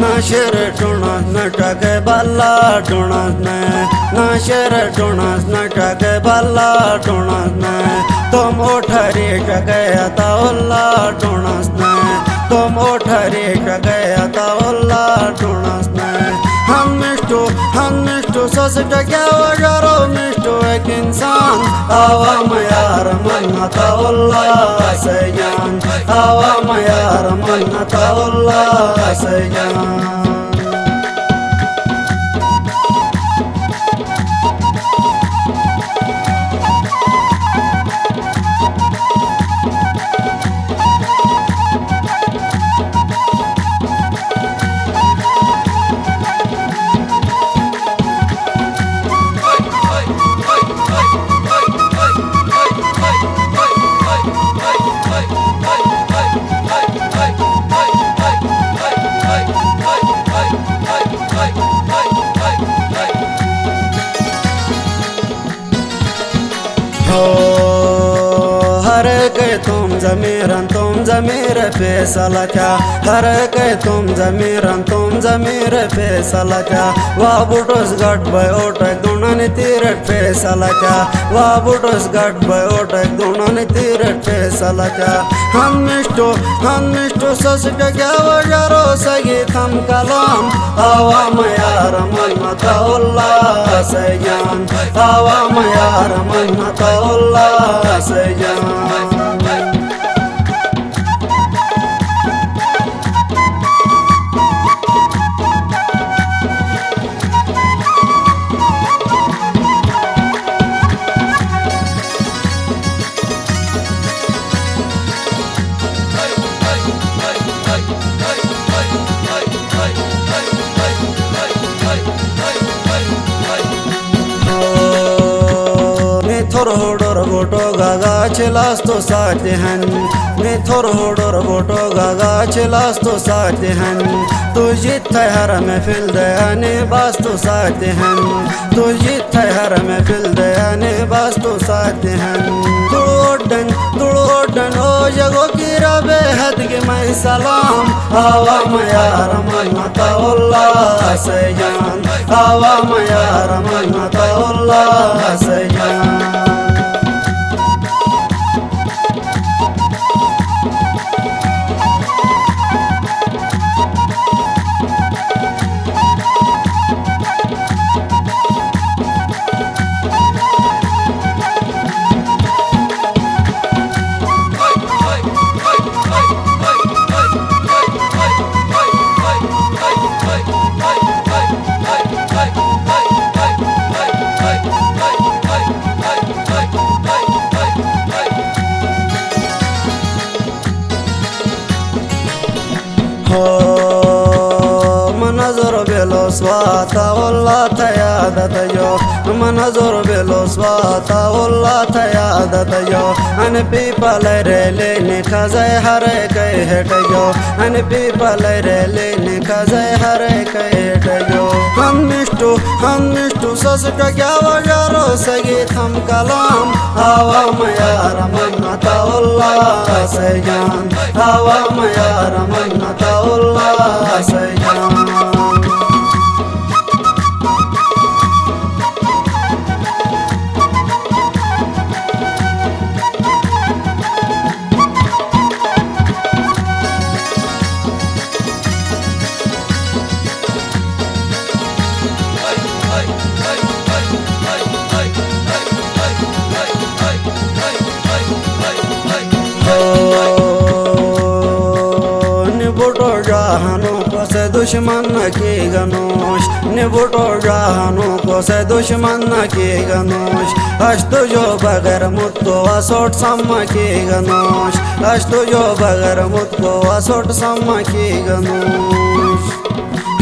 नाशर टुणस नटक बल्ला टुणस ने नाशर टुणस नटक बल्ला टुणस ने तुम उठरी गया तौला टुणस ने तुम उठरी गया तौला टुणस ने हम मिष्टु सस क्या वजरो मिष्टु एक इंसान आवाम यार मन तौला सयान आवाम यार मन तौला सयान हर के तुम जमीर फैसला क्या हर के तुम जमीर फैसला क्या वाबुटोस गट बाय ओटक दोनों तीरट फैसला क्या वाबुटोस गट बाय ओटक दोनों तीरट फैसला क्या हम मिष्टो सस क्या वजरो सगी थम कलाम आवाम यार मन तौला सयान आवाम यार मन तौला सयान थोर होडोर गोटो गागा चिलास तो साथ हन मैं थोर होडोर गोटो गागा चिलास तो साथ हन तू जीत हर में फिल दयाने बास तो साथ हन तू जीत हर में फिल दयाने बास तो साथ हन तुड़ोडन ओ जगो की रबे हद के मैं सलाम आवाम यार मन तौला सयान आवाम यार मन तौला सयान मनजर बेलो स्वाता वल्ला तयादत यो मनजर बेलो स्वाता वल्ला तयादत यो अन पीपल रेले ने खजय हरे कह हट यो अन पीपल रेले ने खजय हरे कह हट यो हम मिष्टु सस क्या वजरो सगी थम कलाम आवाम यार मन तौला सयान आवाम यार मन तौला सयान निबुटो जाहानो को से दुश्मन की गनोश निबुटो जाहानो को से दुश्मन की गनोश अस्तु जो बगर मुत्को असोट सम्मा की गनोश अस्तु जो बगर मुत्को असोट सम्मा की गनोश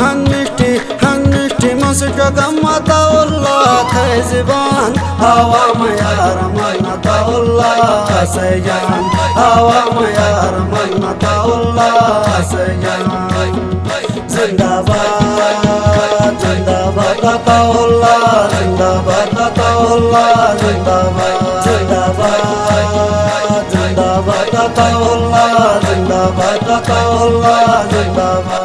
हन्निष्ठी मसुटो गम्मता उल्लाह थे ज़बान हवा में यार मन्नता उल्लाह से जान हवा में यार मन्नता उल्लाह से जान जिंदाबाद जिंदाबाद अताउल्लाह जिंदाबाद अताउल्लाह जिंदाबाद जिंदाबाद जिंदाबाद अताउल्लाह जिंदाबाद अताउल्लाह जिंदाबाद।